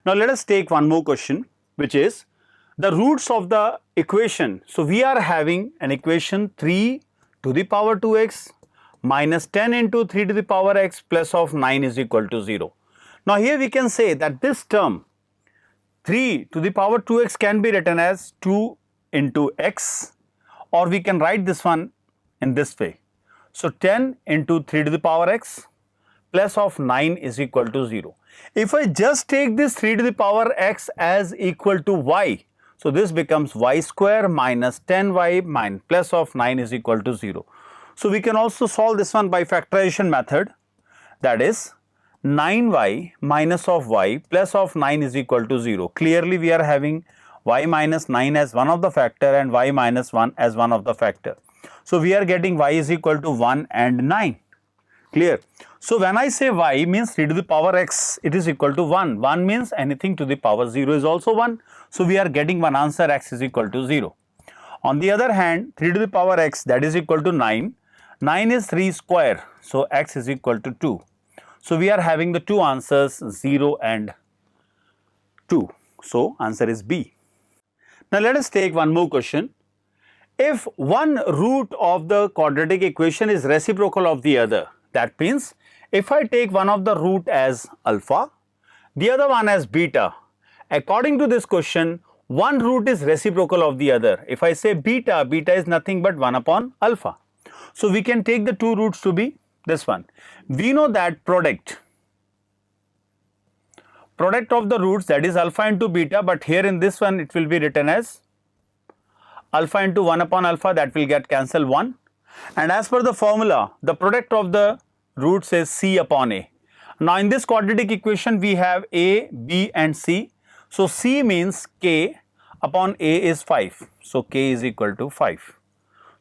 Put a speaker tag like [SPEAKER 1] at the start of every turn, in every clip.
[SPEAKER 1] Now let us take one more question, which is the roots of the equation. So we are having an equation 3 to the power 2x minus 10 into 3 to the power x plus of 9 is equal to 0. Now here we can say that this term 3 to the power 2x can be written as 2 into x, or we can write this one in this way. So 10 into 3 to the power x plus of 9 is equal to 0. If I just take this 3 to the power x as equal to y, so this becomes y square minus 10y minus plus of 9 is equal to 0. So we can also solve this one by factorization method, that is 9y minus of y plus of 9 is equal to 0. Clearly we are having y minus 9 as one of the factor and y minus 1 as one of the factor. So we are getting y is equal to 1 and 9. Clear? So when I say y means 3 to the power x, it is equal to 1. 1 means anything to the power 0 is also 1. So we are getting one answer, x is equal to 0. On the other hand, 3 to the power x, that is equal to 9. 9 is 3 square. So x is equal to 2. So we are having the two answers, 0 and 2. So answer is B. Now let us take one more question. If one root of the quadratic equation is reciprocal of the other, that means if I take one of the root as alpha, the other one as beta, according to this question, one root is reciprocal of the other. If I say beta, beta is nothing but 1 upon alpha. So we can take the two roots to be this one. We know that product of the roots, that is alpha into beta, but here in this one it will be written as alpha into 1 upon alpha, that will get cancelled 1. And as per the formula, the product of the roots is c upon a. Now in this quadratic equation we have a, b and c. So c means k upon a is 5. So k is equal to 5.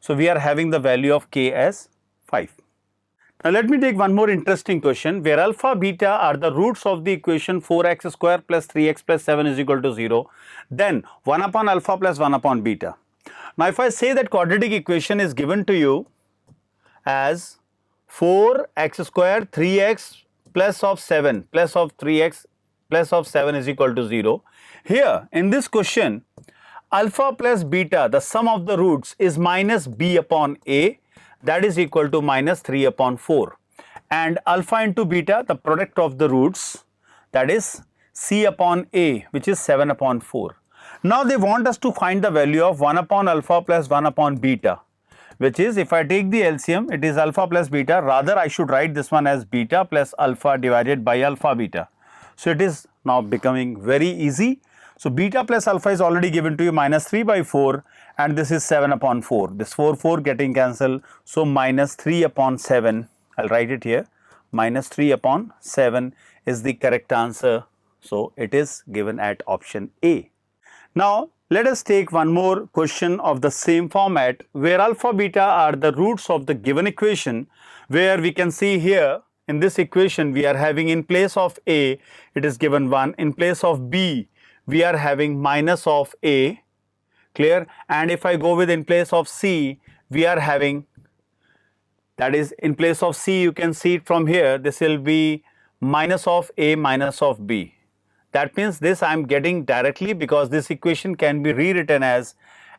[SPEAKER 1] So we are having the value of k as 5. Now let me take one more interesting question where alpha, beta are the roots of the equation 4x square plus 3x plus 7 is equal to 0. Then 1 upon alpha plus 1 upon beta. Now if I say that quadratic equation is given to you as 4x square 3x plus of 7 plus of 3x plus of 7 is equal to 0. Here in this question, alpha plus beta, the sum of the roots is minus b upon a, that is equal to minus 3 upon 4. And alpha into beta, the product of the roots, that is c upon a, which is 7 upon 4. Now they want us to find the value of 1 upon alpha plus 1 upon beta, which is if I take the LCM, it is alpha plus beta. Rather I should write this one as beta plus alpha divided by alpha beta. So it is now becoming very easy. So beta plus alpha is already given to you minus 3 by 4 and this is 7 upon 4. This 4 getting cancelled. So minus 3 upon 7, I'll write it here, minus 3 upon 7 is the correct answer. So it is given at option A. Now let us take one more question of the same format where alpha, beta are the roots of the given equation, where we can see here in this equation we are having in place of A, it is given 1, in place of B we are having minus of A, clear, and if I go with in place of C we are having, that is in place of C you can see it from here, this will be minus of A minus of B. That means this I am getting directly because this equation can be rewritten as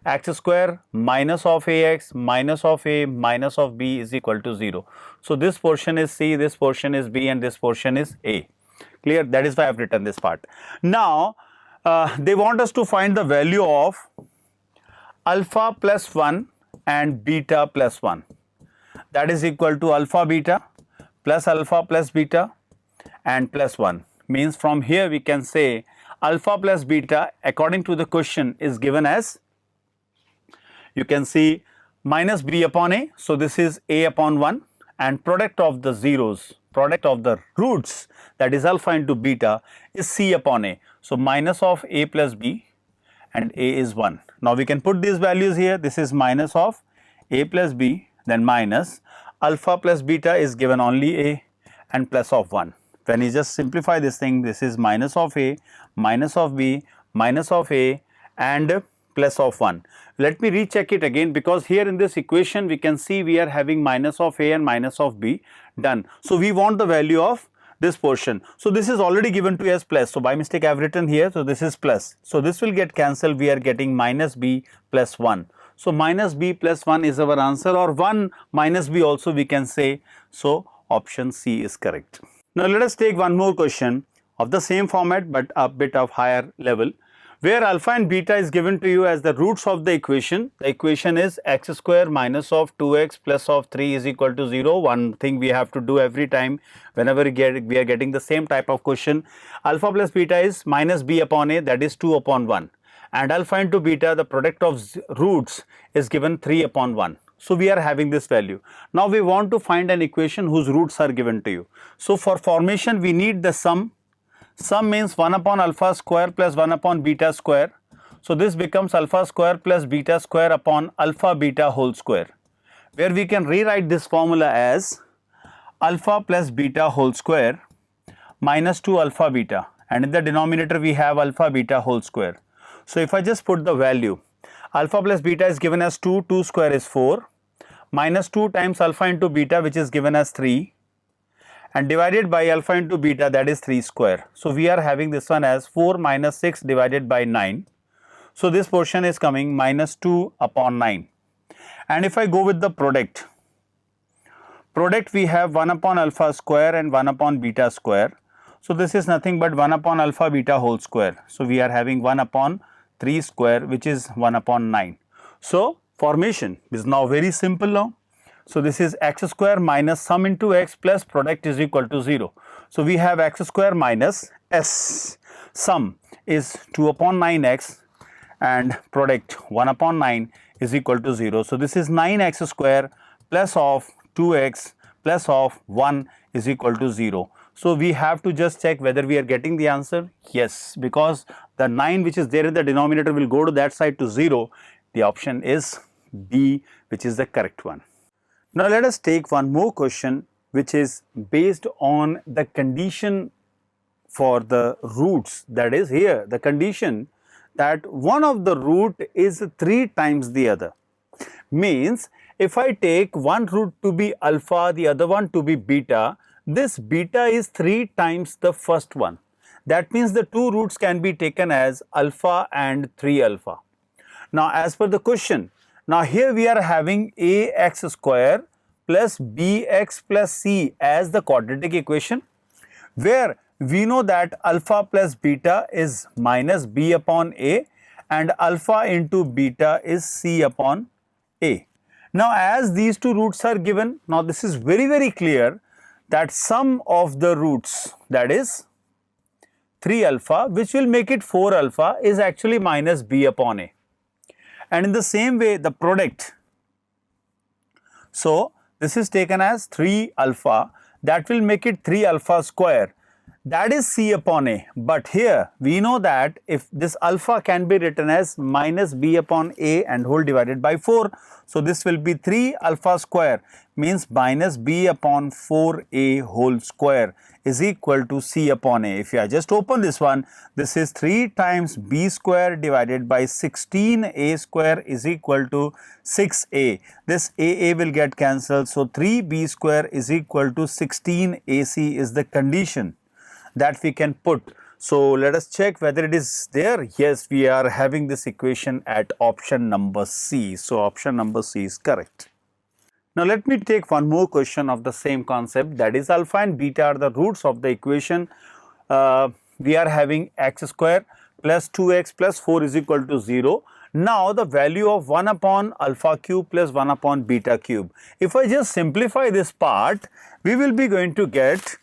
[SPEAKER 1] x square minus of ax minus of a minus of b is equal to 0. So this portion is C, this portion is B and this portion is A. Clear? That is why I have written this part. Now they want us to find the value of alpha plus 1 and beta plus 1. That is equal to alpha beta plus beta and plus 1. Means from here we can say alpha plus beta according to the question is given as, you can see minus b upon a, so this is a upon 1 and product of the zeros, product of the roots, that is alpha into beta, is c upon a. So minus of a plus b and a is 1. Now we can put these values here, this is minus of a plus b, then minus alpha plus beta is given only a and plus of 1. When you just simplify this thing, this is minus of a, minus of b, minus of a and plus of 1. Let me recheck it again because here in this equation we can see we are having minus of a and minus of b done. So we want the value of this portion. So this is already given to as plus. So by mistake I have written here. So this is plus. So this will get cancelled. We are getting minus b plus 1. So minus b plus 1 is our answer, or 1 minus b also we can say. So option C is correct. Now let us take one more question of the same format but a bit of higher level, where alpha and beta is given to you as the roots of the equation. The equation is x square minus of 2x plus of 3 is equal to 0. One thing we have to do every time whenever we are getting the same type of question. Alpha plus beta is minus b upon a, that is 2 upon 1. And alpha into beta, the product of roots is given 3 upon 1. So we are having this value. Now we want to find an equation whose roots are given to you. So for formation we need the sum. Sum means 1 upon alpha square plus 1 upon beta square. So this becomes alpha square plus beta square upon alpha beta whole square, where we can rewrite this formula as alpha plus beta whole square minus 2 alpha beta, and in the denominator we have alpha beta whole square. So if I just put the value, alpha plus beta is given as 2, 2 square is 4, minus 2 times alpha into beta, which is given as 3, and divided by alpha into beta, that is 3 square. So we are having this one as 4 minus 6 divided by 9. So this portion is coming minus 2 upon 9. And if I go with the product we have 1 upon alpha square and 1 upon beta square. So this is nothing but 1 upon alpha beta whole square. So we are having 1 upon 3 square, which is 1 upon 9. So formation is now very simple now. So this is x square minus sum into x plus product is equal to 0. So we have x square minus s, sum is 2 upon 9x and product 1 upon 9 is equal to 0. So this is 9x square plus of 2x plus of 1 is equal to 0. So we have to just check whether we are getting the answer. Yes, because the 9 which is there in the denominator will go to that side to 0. The option is B, which is the correct one. Now let us take one more question which is based on the condition for the roots, that is here the condition that one of the root is 3 times the other. Means if I take one root to be alpha, the other one to be beta, this beta is 3 times the first one. That means the two roots can be taken as alpha and 3 alpha. Now as per the question, now here we are having ax square plus bx plus c as the quadratic equation, where we know that alpha plus beta is minus b upon a and alpha into beta is c upon a. Now as these two roots are given, now this is very clear that sum of the roots, that is 3 alpha, which will make it 4 alpha, is actually minus b upon a. And in the same way the product, so this is taken as 3 alpha, that will make it 3 alpha square, that is c upon a. But here we know that if this alpha can be written as minus b upon a and whole divided by 4. So this will be 3 alpha square, means minus b upon 4a whole square is equal to c upon a. If I just open this one, this is 3 times b square divided by 16a square is equal to 6a. This a will get cancelled. So 3b square is equal to 16ac is the condition that we can put. So let us check whether it is there. Yes, we are having this equation at option number C. So option number C is correct. Now let me take one more question of the same concept, that is alpha and beta are the roots of the equation. We are having x square plus 2x plus 4 is equal to 0. Now the value of 1 upon alpha cube plus 1 upon beta cube. If I just simplify this part, we will be going to get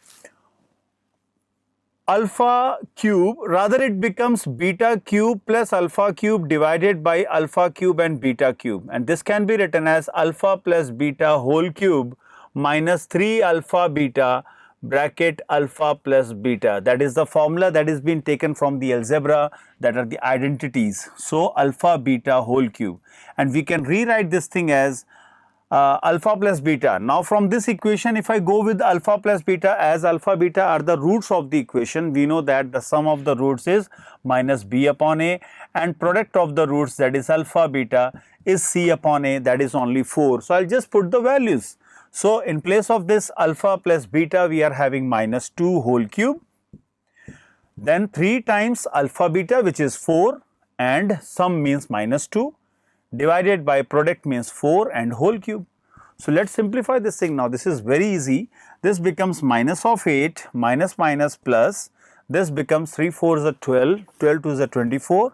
[SPEAKER 1] alpha cube, rather it becomes beta cube plus alpha cube divided by alpha cube and beta cube, and this can be written as alpha plus beta whole cube minus 3 alpha beta bracket alpha plus beta. That is the formula that is being taken from the algebra, that are the identities. So alpha beta whole cube, and we can rewrite this thing as alpha plus beta. Now from this equation, if I go with alpha plus beta, as alpha beta are the roots of the equation, we know that the sum of the roots is minus b upon a and product of the roots, that is alpha beta, is c upon a, that is only 4. So I'll just put the values. So in place of this alpha plus beta, we are having minus 2 whole cube. Then 3 times alpha beta, which is 4, and sum means minus 2, divided by product means 4 and whole cube. So let's simplify this thing now. This is very easy. This becomes minus of 8, minus minus plus. This becomes 3 4s are 12, 12 2s are 24,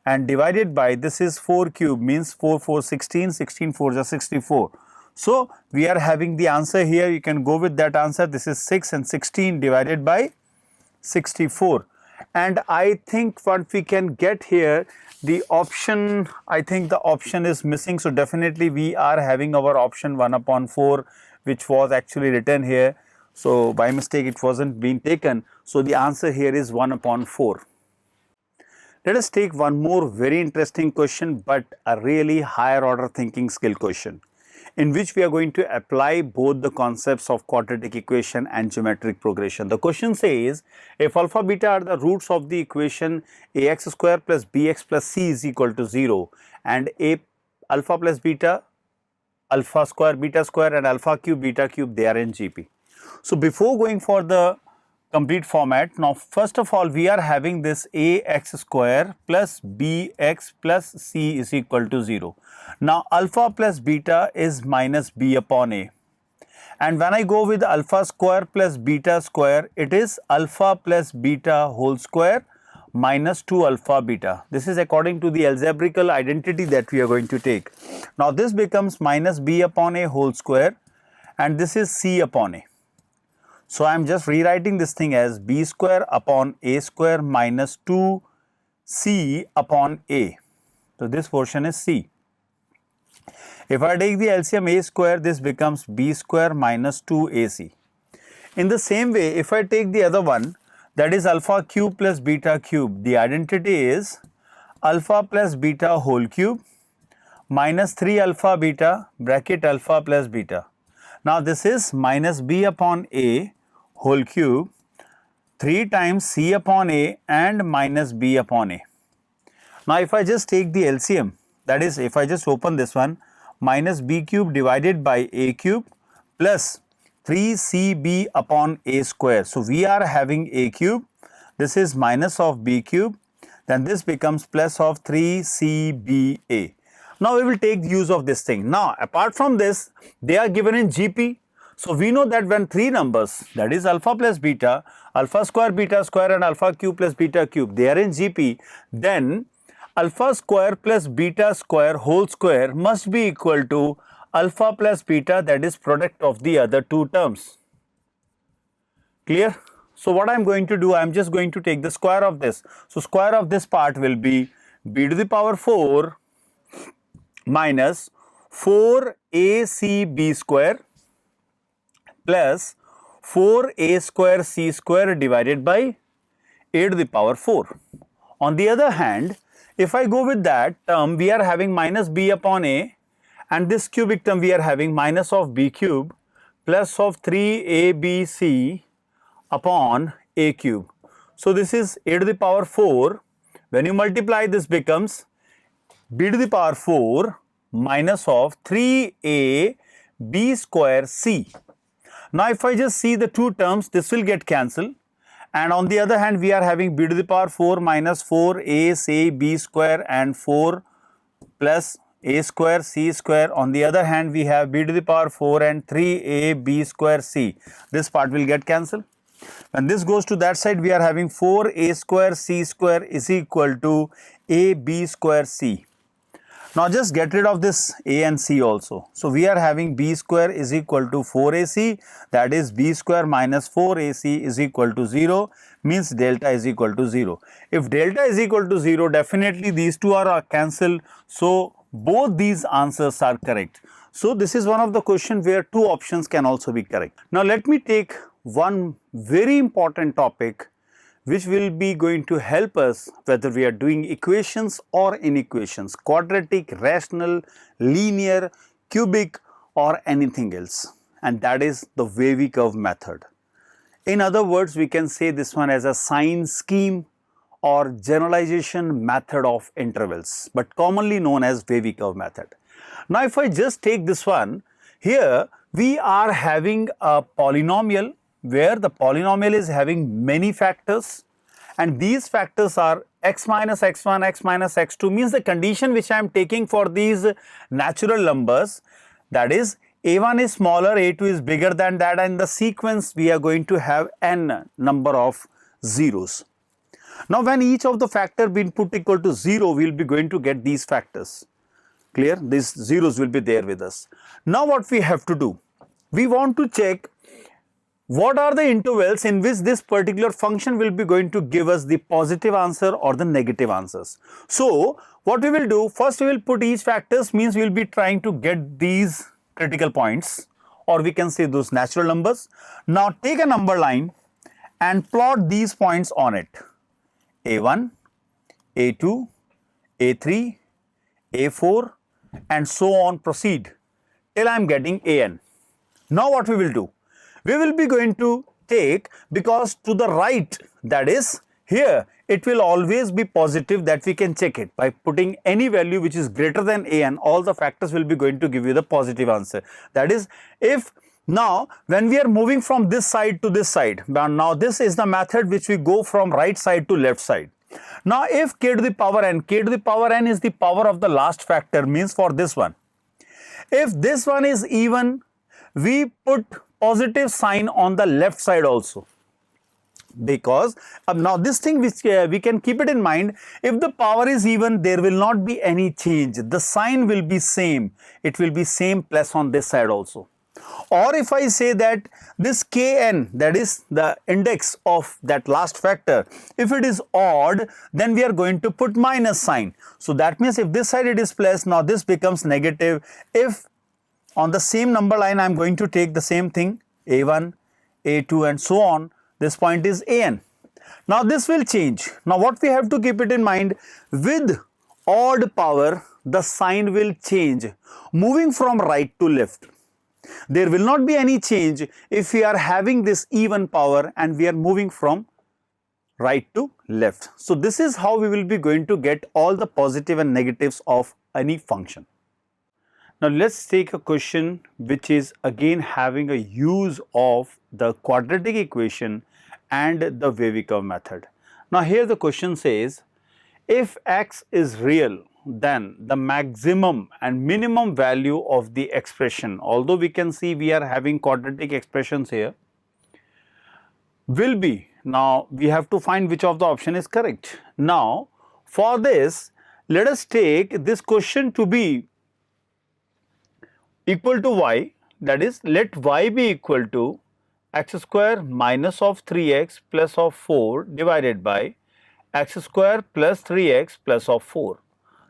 [SPEAKER 1] and divided by this is 4 cube means 4 4 16, 16 4s are 64. So we are having the answer here. You can go with that answer. This is 6 and 16 divided by 64. And I think what we can get here, the option, I think the option is missing. So definitely we are having our option 1 upon 4, which was actually written here. So by mistake it wasn't being taken. So the answer here is 1 upon 4. Let us take one more very interesting question, but a really higher order thinking skill question, in which we are going to apply both the concepts of quadratic equation and geometric progression. The question says, if alpha beta are the roots of the equation ax square plus bx plus c is equal to 0, and alpha plus beta, alpha square, beta square and alpha cube, beta cube, they are in GP. So before going for the complete format, now first of all we are having this ax square plus bx plus c is equal to 0. Now alpha plus beta is minus b upon a, and when I go with alpha square plus beta square, it is alpha plus beta whole square minus 2 alpha beta. This is according to the algebraical identity that we are going to take. Now this becomes minus b upon a whole square, and this is c upon a. So I am just rewriting this thing as b square upon a square minus 2c upon a. So this portion is c. If I take the LCM a square, this becomes b square minus 2ac. In the same way, if I take the other one, that is alpha cube plus beta cube, the identity is alpha plus beta whole cube minus 3 alpha beta bracket alpha plus beta. Now this is minus b upon a whole cube 3 times c upon a and minus b upon a. Now if I just take the LCM, that is if I just open this one, minus b cube divided by a cube plus 3cb upon a square. So we are having a cube, this is minus of b cube, then this becomes plus of 3cba. Now we will take use of this thing. Now apart from this, they are given in GP. So we know that when 3 numbers, that is alpha plus beta, alpha square, beta square and alpha cube plus beta cube, they are in GP, then alpha square plus beta square whole square must be equal to alpha plus beta, that is product of the other 2 terms. Clear? So what I am going to do, I am just going to take the square of this. So square of this part will be b to the power 4 minus 4acb square plus 4a square c square divided by a to the power 4. On the other hand, if I go with that term, we are having minus b upon a, and this cubic term we are having minus of b cube plus of 3abc upon a cube. So this is a to the power 4. When you multiply, this becomes b to the power 4 minus of 3a b square c. Now if I just see the 2 terms, this will get cancelled, and on the other hand we are having b to the power 4 minus 4a c b square and 4 plus a square c square. On the other hand we have b to the power 4 and 3a b square c. This part will get cancelled. When this goes to that side, we are having 4a square c square is equal to a b square c. Now just get rid of this a and c also. So we are having b square is equal to 4ac, that is b square minus 4ac is equal to 0, means delta is equal to 0. If delta is equal to 0, definitely these two are cancelled. So both these answers are correct. So this is one of the questions where 2 options can also be correct. Now let me take one very important topic which will be going to help us whether we are doing equations or inequations, quadratic, rational, linear, cubic or anything else, and that is the wavy curve method. In other words, we can say this one as a sign scheme or generalization method of intervals, but commonly known as wavy curve method. Now if I just take this one, here we are having a polynomial where the polynomial is having many factors, and these factors are x minus x1, x minus x2, means the condition which I am taking for these natural numbers, that is a1 is smaller, a2 is bigger than that, and the sequence we are going to have n number of zeros. Now when each of the factor being put equal to 0, we will be going to get these factors. Clear? These zeros will be there with us. Now what we have to do? We want to check what are the intervals in which this particular function will be going to give us the positive answer or the negative answers. So what we will do, first we will put each factors, means we will be trying to get these critical points, or we can say those natural numbers. Now take a number line and plot these points on it. A1, A2, A3, A4 and so on, proceed till I am getting AN. Now what we will do? We will be going to take, because to the right, that is here, it will always be positive, that we can check it by putting any value which is greater than AN, all the factors will be going to give you the positive answer. That is, if now when we are moving from this side to this side, now this is the method which we go from right side to left side. Now if k to the power n is the power of the last factor, means for this one, if this one is even, we put positive sign on the left side also, because now this thing which we can keep it in mind, if the power is even, there will not be any change, the sign will be same, it will be same plus on this side also. Or if I say that this kn, that is the index of that last factor, if it is odd, then we are going to put minus sign. So that means if this side it is plus, now this becomes negative. If on the same number line I am going to take the same thing, A1, A2 and so on, this point is AN. Now this will change. Now what we have to keep it in mind, with odd power the sign will change, moving from right to left. There will not be any change if we are having this even power and we are moving from right to left. So this is how we will be going to get all the positive and negatives of any function. Now let's take a question which is again having a use of the quadratic equation and the wavy curve method. Now here the question says, if x is real, then the maximum and minimum value of the expression, although we can see we are having quadratic expressions here, will be, now we have to find which of the option is correct. Now for this, let us take this question to be equal to y, that is, let y be equal to x square minus of 3x plus of 4 divided by x square plus 3x plus of 4.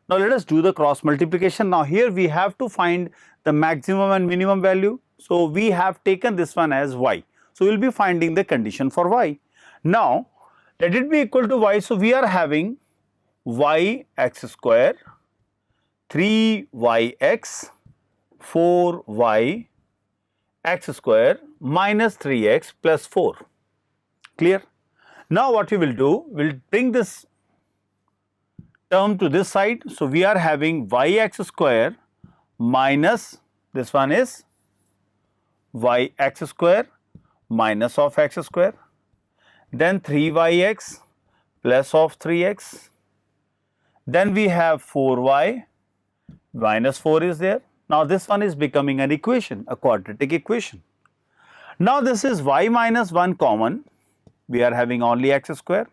[SPEAKER 1] Now let us do the cross multiplication. Now here we have to find the maximum and minimum value. So we have taken this one as y. So we will be finding the condition for y. Now let it be equal to y. So we are having y x square, 3yx, 4y x square minus 3x plus 4. Clear? Now what we will do, we will bring this term to this side. So we are having yx square minus, this one is yx square minus of x square, then 3yx plus of 3x, then we have 4y minus 4 is there. Now this one is becoming an equation, a quadratic equation. Now this is y minus 1 common, we are having only x square.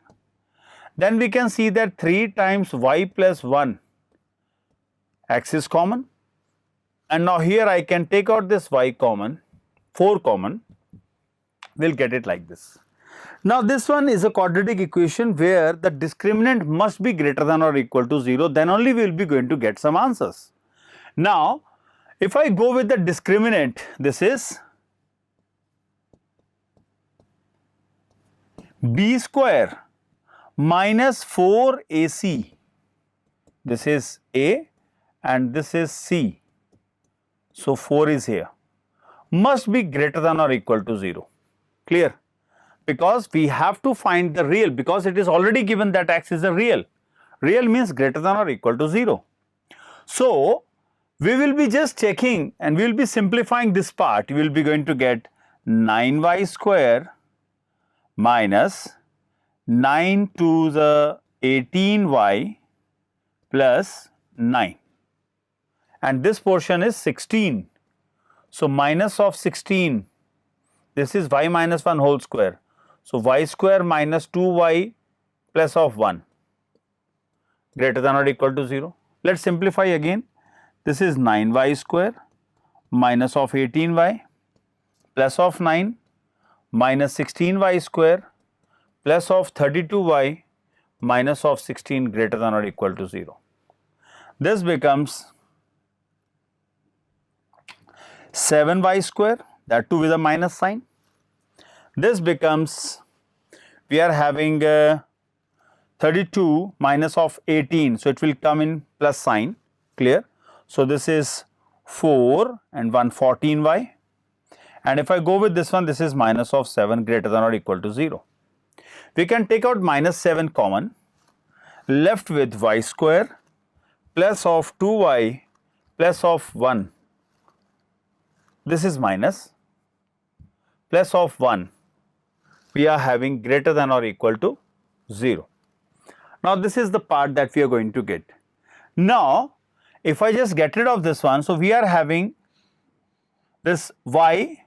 [SPEAKER 1] Then we can see that 3 times y plus 1 x is common, and now here I can take out this y common, 4 common, we will get it like this. Now this one is a quadratic equation where the discriminant must be greater than or equal to 0, then only we will be going to get some answers. Now if I go with the discriminant, this is b square minus 4ac, this is a and this is c, so 4 is here, must be greater than or equal to 0. Clear? Because we have to find the real, because it is already given that x is a real. Real means greater than or equal to 0. So We will be just checking and we will be simplifying this part. You will be going to get 9y square minus 9 to the 18y plus 9, and this portion is 16. So, minus of 16, this is y minus 1 whole square. So, y square minus 2y plus of 1 greater than or equal to 0. Let us simplify again. This is 9y square minus of 18y plus of 9 minus 16y square plus of 32y minus of 16 greater than or equal to 0. This becomes 7y square, that too with a minus sign. This becomes, we are having 32 minus of 18, so it will come in plus sign, clear. So, this is 4 and 1 14y, and if I go with this one, this is minus of 7 greater than or equal to 0. We can take out minus 7 common, left with y square plus of 2y plus of 1, this is minus, plus of 1, we are having greater than or equal to 0. Now, this is the part that we are going to get. Now, if I just get rid of this one, so we are having this y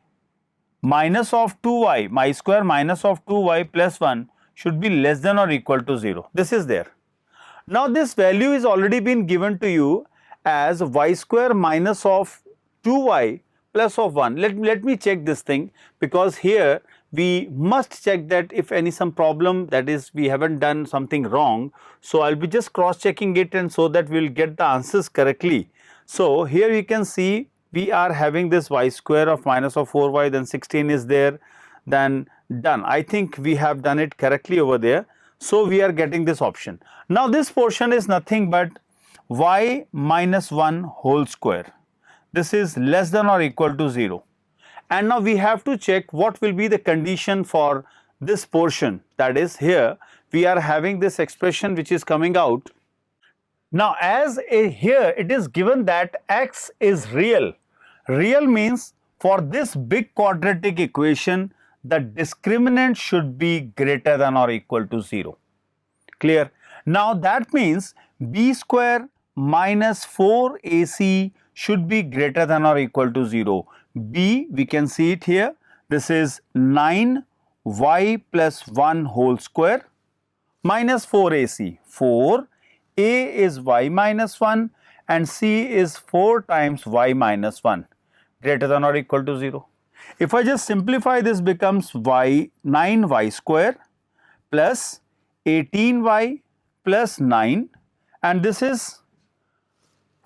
[SPEAKER 1] minus of 2y, y square minus of 2y plus 1 should be less than or equal to 0. This is there. Now, this value is already been given to you as y square minus of 2y plus of 1. Let me check this thing, because here we must check that if some problem, that is we haven't done something wrong. So, I will be just cross checking it, and so that we will get the answers correctly. So, here you can see we are having this y square of minus of 4y, then 16 is there, then done. I think we have done it correctly over there. So, we are getting this option. Now, this portion is nothing but y minus 1 whole square. This is less than or equal to 0. And now we have to check what will be the condition for this portion, that is here we are having this expression which is coming out. Now, as here it is given that x is real. Real means for this big quadratic equation the discriminant should be greater than or equal to 0. Clear? Now, that means b square minus 4ac should be greater than or equal to 0. B, we can see it here, this is 9y plus 1 whole square minus 4ac. 4, a is y minus 1 and c is 4 times y minus 1 greater than or equal to 0. If I just simplify, this becomes 9y square plus 18y plus 9, and this is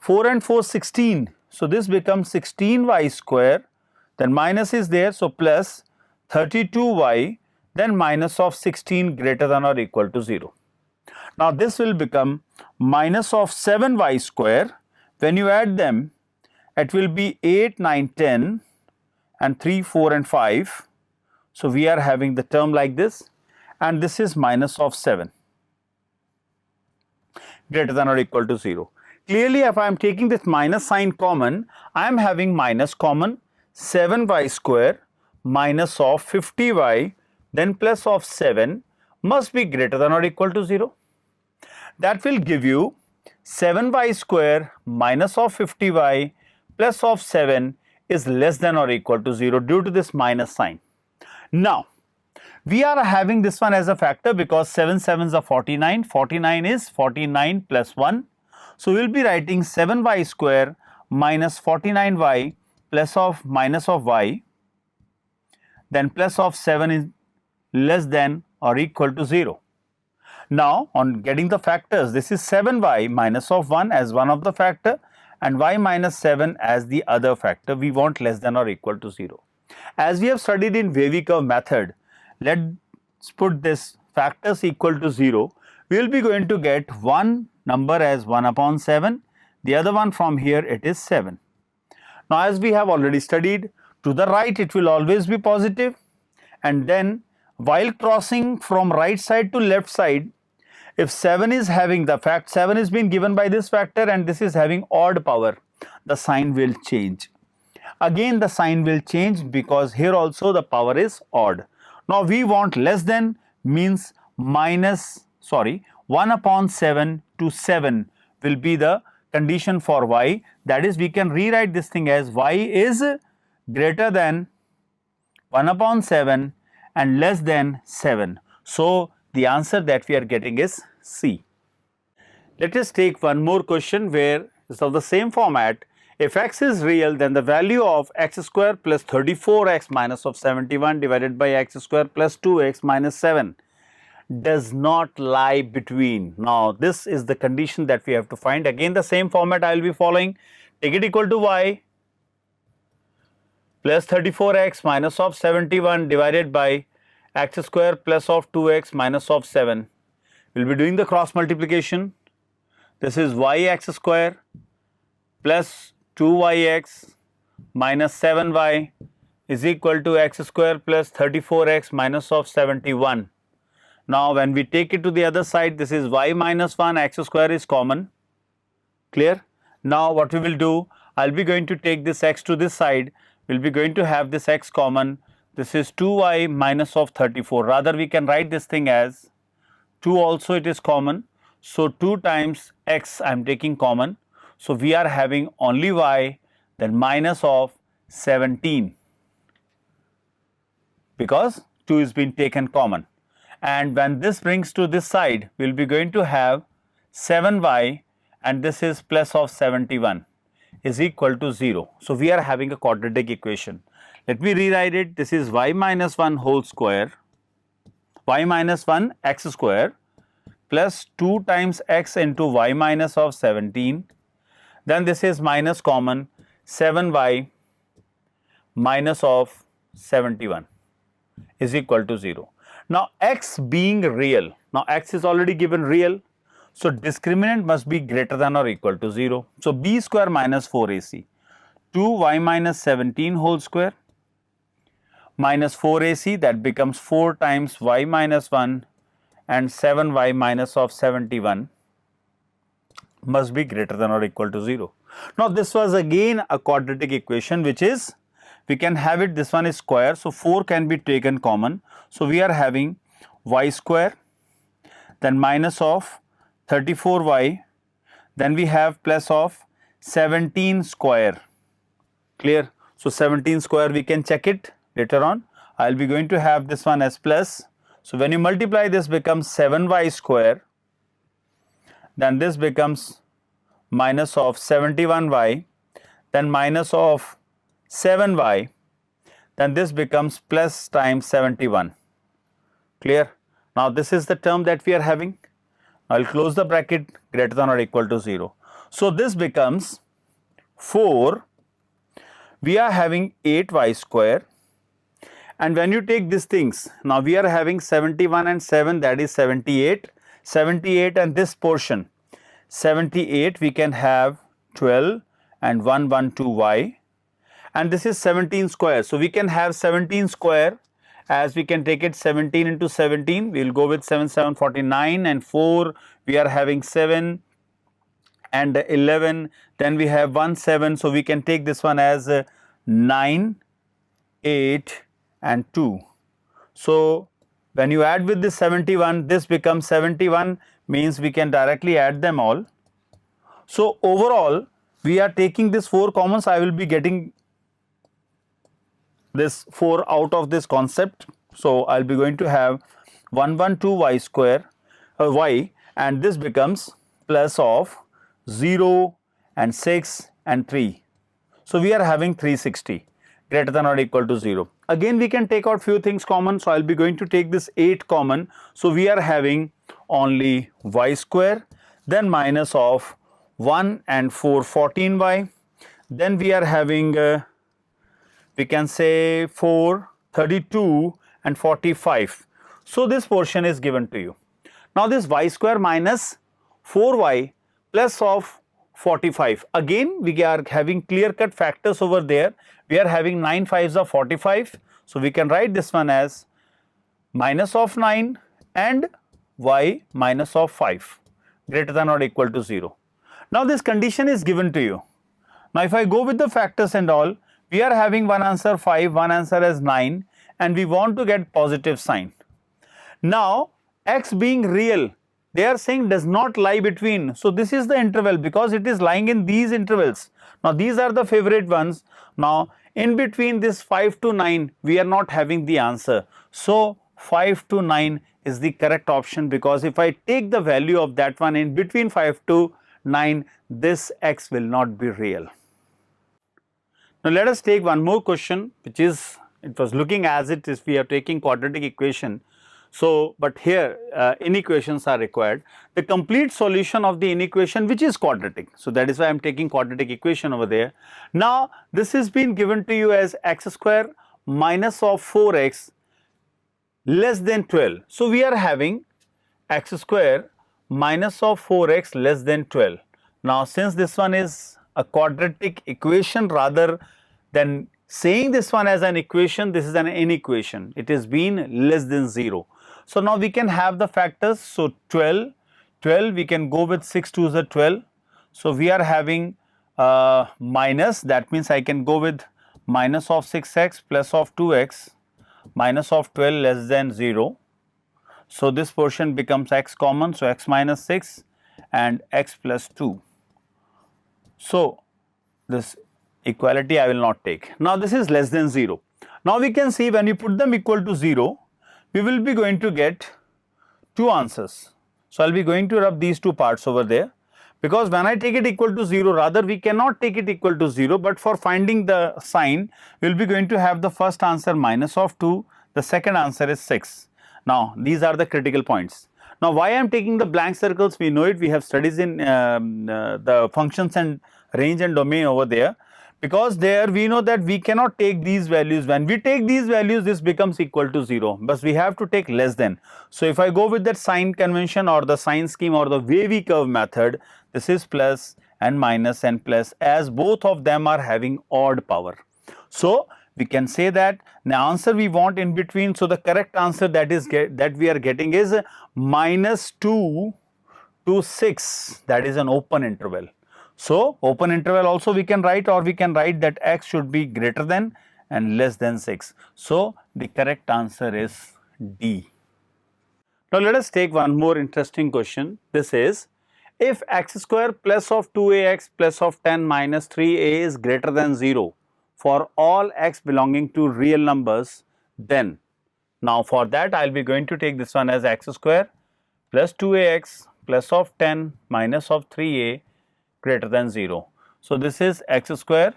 [SPEAKER 1] 4 and 4 16. So, this becomes 16y square, then minus is there, so plus 32y, then minus of 16 greater than or equal to 0. Now, this will become minus of 7y square. When you add them, it will be 8, 9, 10 and 3, 4 and 5. So, we are having the term like this, and this is minus of 7 greater than or equal to 0. Clearly, if I am taking this minus sign common, I am having minus common, 7y square minus of 50y, then plus of 7 must be greater than or equal to 0. That will give you 7y square minus of 50y plus of 7 is less than or equal to 0 due to this minus sign. Now, we are having this one as a factor because 7 7s are 49, 49 is 49 plus 1. So, we will be writing 7y square minus 49y plus of minus of y, then plus of 7 is less than or equal to 0. Now, on getting the factors, this is 7y minus of 1 as one of the factor and y minus 7 as the other factor. We want less than or equal to 0. As we have studied in wavy curve method, let's put this factors equal to 0. We will be going to get one number as 1 upon 7, the other one from here it is 7. Now, as we have already studied, to the right it will always be positive, and then while crossing from right side to left side, if 7 is having the fact 7 is being given by this factor and this is having odd power, the sign will change. Again the sign will change because here also the power is odd. Now we want less than means 1 upon 7 to 7 will be the condition for y. That is, we can rewrite this thing as y is greater than 1 upon 7 and less than 7. So the answer that we are getting is C. Let us take one more question where it's of the same format. If x is real, then the value of x square plus 34x minus of 71 divided by x square plus 2x minus 7 does not lie between. Now this is the condition that we have to find. Again the same format I will be following. Take it equal to y plus 34x minus of 71 divided by x square plus of 2x minus of 7. We will be doing the cross multiplication. This is yx square plus 2yx minus 7y is equal to x square plus 34x minus of 71. Now when we take it to the other side, this is y minus 1, x square is common. Clear? Now what we will do, I will be going to take this x to this side, we will be going to have this x common. This is 2y minus of 34. Rather we can write this thing as 2 also it is common. So 2 times x I am taking common. So we are having only y, then minus of 17 because 2 is being taken common. And when this brings to this side, we will be going to have 7y and this is plus of 71 is equal to 0. So we are having a quadratic equation. Let me rewrite it. This is y minus 1 whole square, y minus 1 x square plus 2 times x into y minus of 17. Then this is minus common 7y minus of 71 is equal to 0. Now x being real, now x is already given real, so discriminant must be greater than or equal to 0. So b square minus 4ac, 2y minus 17 whole square minus 4ac, that becomes 4 times y minus 1 and 7y minus of 71 must be greater than or equal to 0. Now this was again a quadratic equation, which is, we can have it, this one is square, so 4 can be taken common. So we are having y square, then minus of 34y, then we have plus of 17 square. Clear? So 17 square we can check it later on. I will be going to have this one as plus. So when you multiply, this becomes 7y square, then this becomes minus of 71y, then minus of 7y, then this becomes plus times 71. Clear? Now this is the term that we are having. I will close the bracket, greater than or equal to 0. So this becomes 4, we are having 8y square, and when you take these things, now we are having 71 and 7, that is 78, 78 and this portion 78 we can have 12 and 112y, and this is 17 square. So we can have 17 square as we can take it 17 into 17, we will go with 7 7 49, and 4 we are having 7 and 11, then we have 1 7, so we can take this one as 9 8 and 2. So when you add with this 71, this becomes 71, means we can directly add them all. So overall we are taking this 4 commons, I will be getting this 4 out of this concept. So I will be going to have 112y square y, and this becomes plus of 0 and 6 and 3. So we are having 360 greater than or equal to 0. Again we can take out few things common, so I will be going to take this 8 common. So we are having only y square, then minus of 1 and 4 14y, then we are having we can say 4 32 and 45. So this portion is given to you. Now this y square minus 4y plus of 45, again we are having clear cut factors over there. We are having 9 5s of 45, so we can write this one as minus of 9 and y minus of 5 greater than or equal to 0. Now this condition is given to you. Now if I go with the factors and all, we are having one answer 5, one answer as 9, and we want to get positive sign. Now x being real, they are saying does not lie between, so this is the interval because it is lying in these intervals. Now these are the favorite ones. Now in between this 5 to 9 we are not having the answer, so 5 to 9 is the correct option, because if I take the value of that one in between 5 to 9, this x will not be real. Now let us take one more question, which is, it was looking as it is we are taking quadratic equation. So, but here inequations are required. The complete solution of the inequation which is quadratic. So, that is why I am taking quadratic equation over there. Now, this has been given to you as x square minus of 4x less than 12. So, we are having x square minus of 4x less than 12. Now, since this one is a quadratic equation rather than saying this one as an equation, this is an inequation. It is been less than 0. So now we can have the factors. So 12, we can go with 6 2s are 12. So we are having minus, that means I can go with minus of 6x plus of 2x minus of 12 less than 0. So this portion becomes x common, so x minus 6 and x plus 2. So this equality I will not take. Now this is less than 0. Now we can see when you put them equal to 0, we will be going to get two answers. So I will be going to rub these two parts over there, because when I take it equal to 0, rather we cannot take it equal to 0, but for finding the sign we will be going to have the first answer minus of 2, the second answer is 6. Now these are the critical points. Now why I am taking the blank circles, we know it, we have studies in the functions and range and domain over there, because there we know that we cannot take these values. When we take these values, this becomes equal to 0, but we have to take less than. So if I go with that sign convention or the sign scheme or the wavy curve method, this is plus and minus and plus, as both of them are having odd power. So we can say that the answer we want in between, so the correct answer that we are getting is minus 2 to 6, that is an open interval. So open interval also we can write, or we can write that x should be greater than and less than 6. So the correct answer is D. Now let us take one more interesting question. This is, if x square plus of 2ax plus of 10 minus 3a is greater than 0 for all x belonging to real numbers, then, now for that I will be going to take this one as x square plus 2ax plus of 10 minus of 3a greater than 0. So this is x square,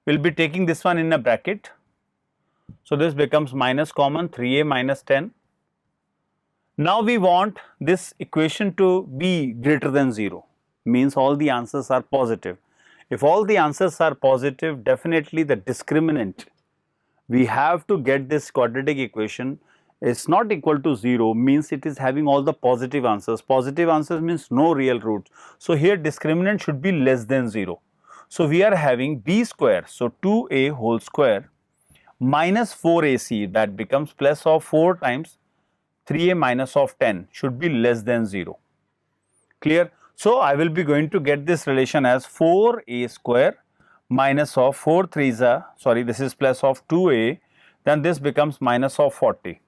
[SPEAKER 1] we will be taking this one in a bracket. So this becomes minus common 3a minus 10. Now we want this equation to be greater than 0, means all the answers are positive. If all the answers are positive, definitely the discriminant, we have to get this quadratic equation is not equal to 0, means it is having all the positive answers. Positive answers means no real roots. So here discriminant should be less than 0. So we are having b square, so 2a whole square minus 4ac, that becomes plus of 4 times 3a minus of 10 should be less than 0. Clear? So I will be going to get this relation as 4a square minus of 4 3s are, sorry, this is plus of 2a, then this becomes minus of 40.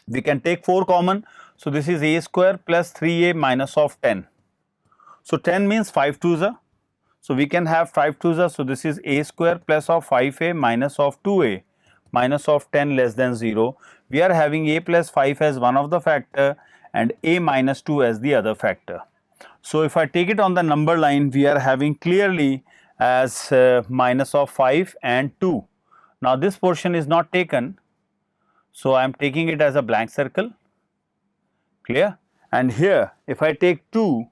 [SPEAKER 1] We can take 4 common, so this is a square plus 3a minus of 10. So 10 means 5 2s are, so we can have 5 2s are, so this is a square plus of 5a minus of 2a minus of 10 less than 0. We are having a plus 5 as one of the factor and a minus 2 as the other factor. So if I take it on the number line, we are having clearly as minus of 5 and 2. Now this portion is not taken, so I am taking it as a blank circle, clear? And here if I take 2,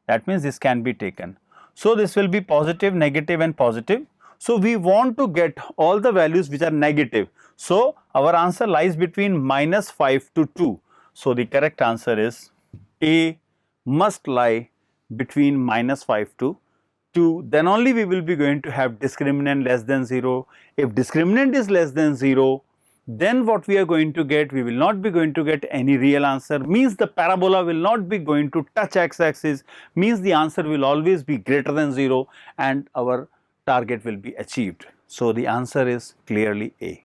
[SPEAKER 1] that means this can be taken. So this will be positive, negative and positive. So we want to get all the values which are negative. So our answer lies between minus 5 to 2. So the correct answer is A must lie between minus 5 to 2. Then only we will be going to have discriminant less than 0. If discriminant is less than 0, then what we are going to get, we will not be going to get any real answer, means the parabola will not be going to touch x-axis, means the answer will always be greater than 0 and our target will be achieved. So, the answer is clearly A.